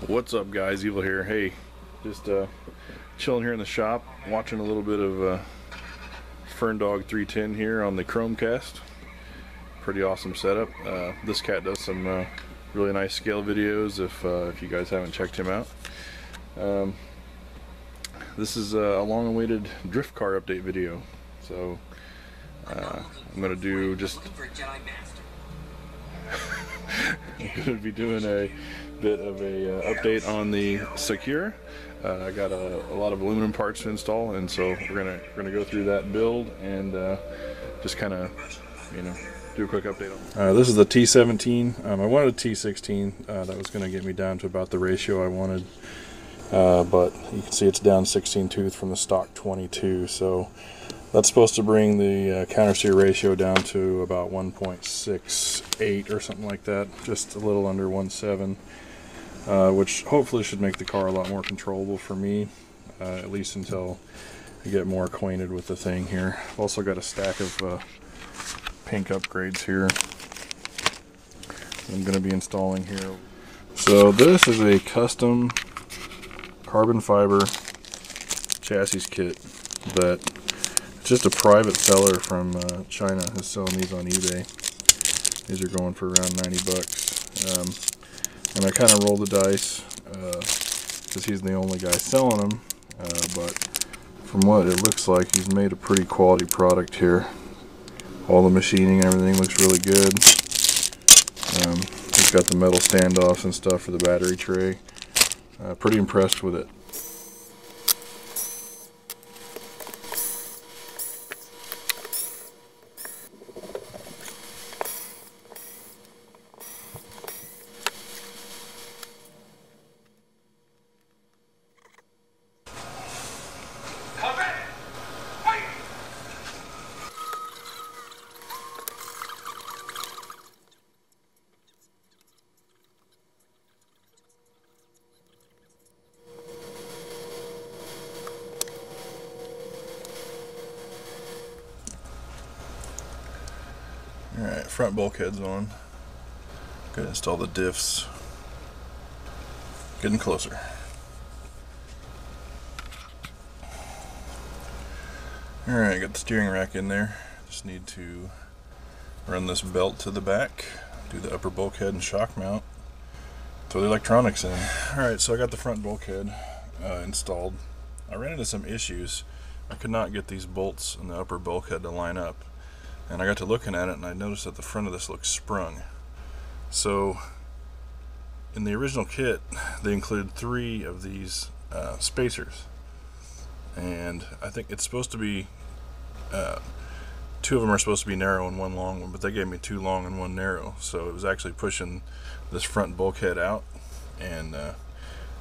What's up, guys? Evil here. Hey, just chilling here in the shop, watching a little bit of Sakura 310 here on the Chromecast. Pretty awesome setup. This cat does some really nice scale videos if you guys haven't checked him out. This is a long-awaited drift car update video. So I'm gonna do just I'm gonna be doing a bit of a update on the Sakura. I got a lot of aluminum parts to install, and so we're gonna go through that build and just kind of, you know, do a quick update on. This is the T17. I wanted a T16. That was going to get me down to about the ratio I wanted, but you can see it's down 16 tooth from the stock 22. So that's supposed to bring the counter steer ratio down to about 1.68 or something like that, just a little under 1.7. Which hopefully should make the car a lot more controllable for me, at least until I get more acquainted with the thing here. I've also got a stack of pink upgrades here I'm going to be installing here. So this is a custom carbon fiber chassis kit that just a private seller from China is selling these on eBay. These are going for around 90 bucks. And I kind of rolled the dice because he's the only guy selling them, but from what it looks like, he's made a pretty quality product here. All the machining and everything looks really good. He's got the metal standoffs and stuff for the battery tray. Pretty impressed with it. Alright, front bulkhead's on. Gonna install the diffs. Getting closer. Alright, got the steering rack in there. Just need to run this belt to the back, do the upper bulkhead and shock mount, throw the electronics in. Alright, so I got the front bulkhead installed. I ran into some issues. I could not get these bolts in the upper bulkhead to line up. And I got to looking at it and I noticed that the front of this looks sprung. So in the original kit they included 3 of these spacers, and I think it's supposed to be 2 of them are supposed to be narrow and 1 long one, but they gave me 2 long and 1 narrow, so it was actually pushing this front bulkhead out and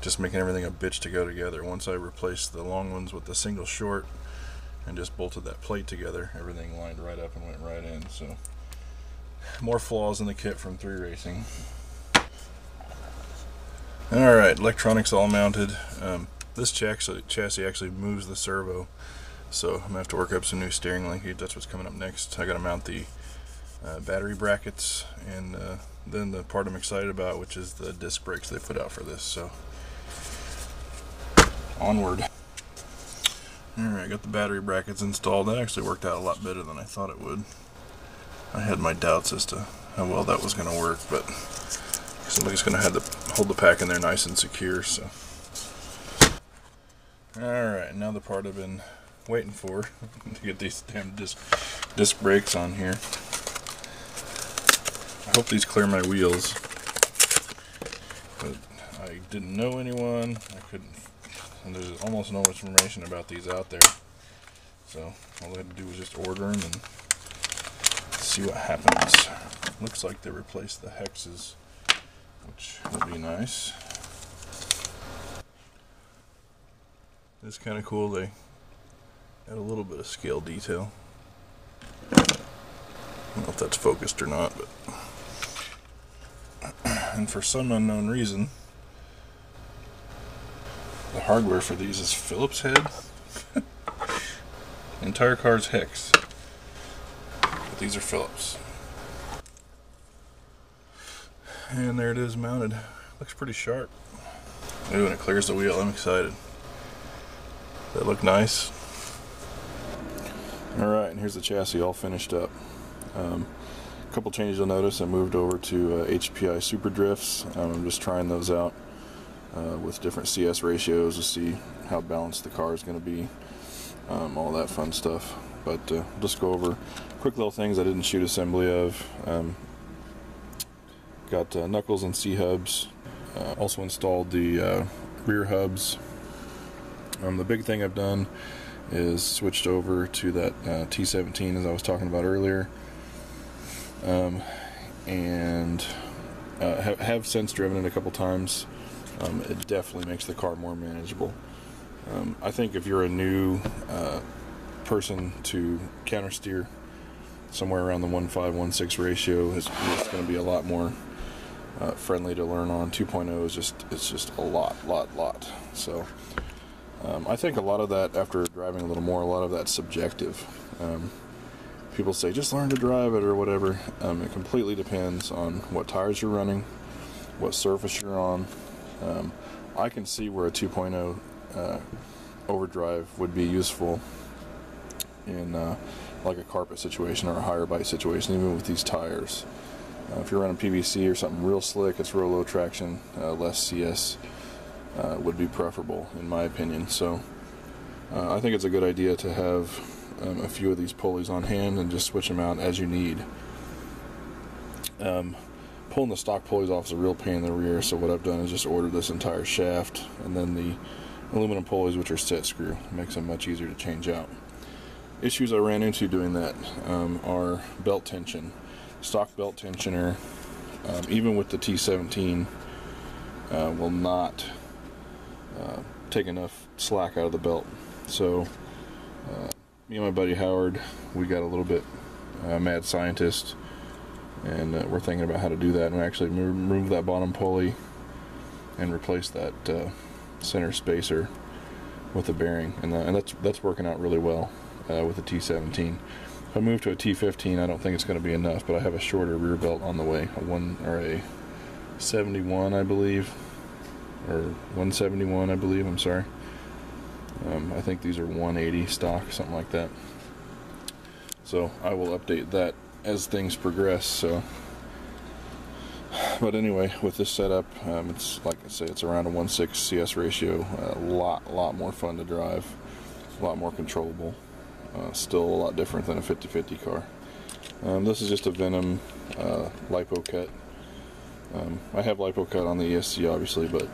just making everything a bitch to go together. Once I replaced the long ones with the single short and just bolted that plate together, everything lined right up and went right in. So more flaws in the kit from 3 Racing. Alright, electronics all mounted. This chassis actually moves the servo, so I'm going to have to work up some new steering linkage. That's what's coming up next. I got to mount the battery brackets, and then the part I'm excited about, which is the disc brakes they put out for this. So onward. Alright, got the battery brackets installed. That actually worked out a lot better than I thought it would. I had my doubts as to how well that was going to work, but somebody's going to have to hold the pack in there nice and secure. So, alright, now the part I've been waiting for to get these damn disc brakes on here. I hope these clear my wheels, but I didn't know anyone. I couldn't. And there's almost no information about these out there, so all I had to do was just order them and see what happens. Looks like they replaced the hexes, which will be nice. It's kind of cool. They add a little bit of scale detail. I don't know if that's focused or not, but and for some unknown reason, the hardware for these is Phillips head. entire car's hex. But these are Phillips. And there it is mounted. Looks pretty sharp. Ooh, and it clears the wheel. I'm excited. That look nice. Alright, and here's the chassis all finished up. A couple changes you'll notice. I moved over to HPI Super Drifts. I'm just trying those out with different CS ratios to see how balanced the car is going to be. All that fun stuff. But just go over quick little things I didn't shoot assembly of. Got knuckles and C-hubs. Also installed the rear hubs. The big thing I've done is switched over to that T17 as I was talking about earlier. And have since driven it a couple times. It definitely makes the car more manageable. I think if you're a new person to counter steer, somewhere around the 1.5-1.6 ratio is going to be a lot more friendly to learn on. 2.0 is just a lot. So I think a lot of that, after driving a little more, a lot of that's subjective. People say just learn to drive it or whatever. It completely depends on what tires you're running, what surface you're on. I can see where a 2.0 overdrive would be useful in like a carpet situation or a higher bite situation, even with these tires. If you're running PVC or something real slick, it's real low traction, less CS would be preferable in my opinion. So I think it's a good idea to have a few of these pulleys on hand and just switch them out as you need. Pulling the stock pulleys off is a real pain in the rear, so what I've done is just ordered this entire shaft and then the aluminum pulleys, which are set screw. It makes them much easier to change out. Issues I ran into doing that are belt tension. Stock belt tensioner, even with the T17, will not take enough slack out of the belt. So me and my buddy Howard, we got a little bit mad scientist, and we're thinking about how to do that and actually remove that bottom pulley and replace that center spacer with a bearing, and that's working out really well with the T17. If I move to a T15, I don't think it's going to be enough, but I have a shorter rear belt on the way, a 71, I believe, or 171, I believe. I'm sorry. I think these are 180 stock, something like that. So I will update that as things progress. So, but anyway, with this setup, it's like I say, it's around a 1.6 CS ratio. A lot more fun to drive, a lot more controllable. Still a lot different than a 50/50 car. This is just a Venom lipo cut. I have lipo cut on the ESC obviously, but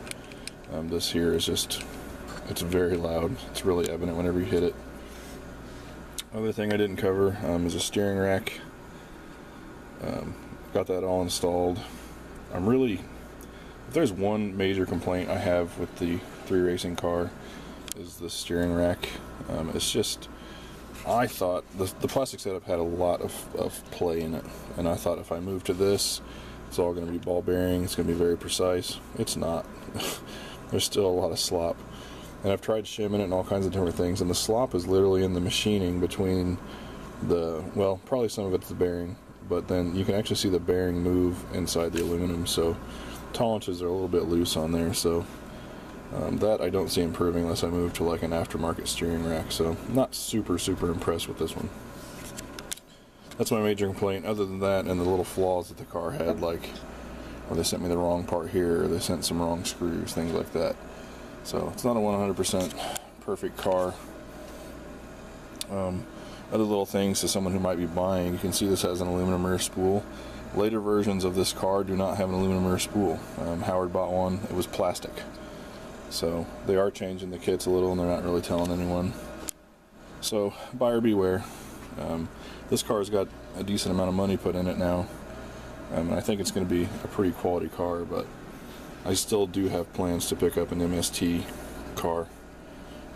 this here is just, it's very loud. It's really evident whenever you hit it. Other thing I didn't cover is a steering rack. Got that all installed. If there's one major complaint I have with the 3 Racing car, is the steering rack. It's just, I thought the plastic setup had a lot of play in it, and I thought if I move to this, it's all going to be ball bearing, it's going to be very precise. It's not. There's still a lot of slop, and I've tried shimming it and all kinds of different things, and the slop is literally in the machining between well, probably some of it's the bearing, but then you can actually see the bearing move inside the aluminum, so tolerances are a little bit loose on there. So that I don't see improving unless I move to like an aftermarket steering rack. So I'm not super impressed with this one. That's my major complaint. Other than that, and the little flaws that the car had, like, or they sent me the wrong part here, or they sent some wrong screws, things like that. So it's not a 100% perfect car. Other little things to someone who might be buying, you can see this has an aluminum rear spool. Later versions of this car do not have an aluminum rear spool. Howard bought one, it was plastic. So they are changing the kits a little, and they're not really telling anyone. So buyer beware. This car's got a decent amount of money put in it now. I think it's going to be a pretty quality car, but I still do have plans to pick up an MST car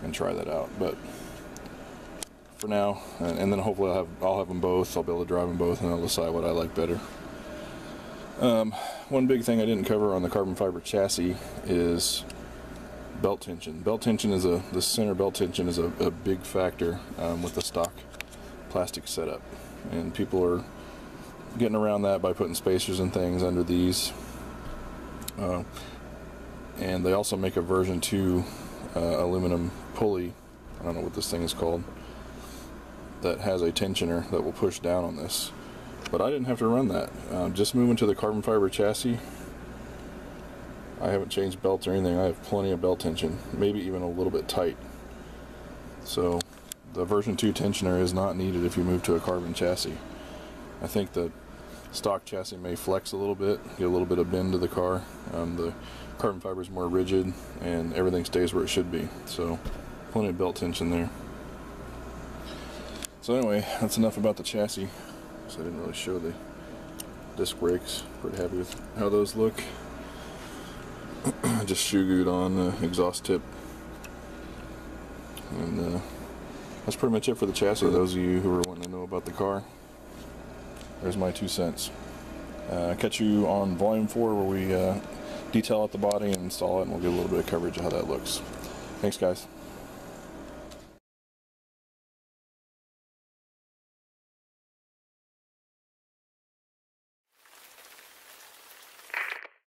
and try that out. But for now, and then hopefully I'll have them both. I'll be able to drive them both, and I'll decide what I like better. One big thing I didn't cover on the carbon fiber chassis is belt tension. Belt tension is the center belt tension is a big factor with the stock plastic setup, and people are getting around that by putting spacers and things under these. And they also make a version 2 aluminum pulley, I don't know what this thing is called, that has a tensioner that will push down on this. But I didn't have to run that. Just moving to the carbon fiber chassis, I haven't changed belts or anything. I have plenty of belt tension, maybe even a little bit tight. So the version 2 tensioner is not needed if you move to a carbon chassis. I think the stock chassis may flex a little bit, get a little bit of bend to the car. The carbon fiber is more rigid and everything stays where it should be. So plenty of belt tension there. So anyway, that's enough about the chassis. So I didn't really show the disc brakes. Pretty happy with how those look. Just shoe glued on the exhaust tip. And that's pretty much it for the chassis. Those of you who are wanting to know about the car, there's my 2 cents. Catch you on volume 4 where we detail out the body and install it, and we'll get a little bit of coverage of how that looks. Thanks, guys.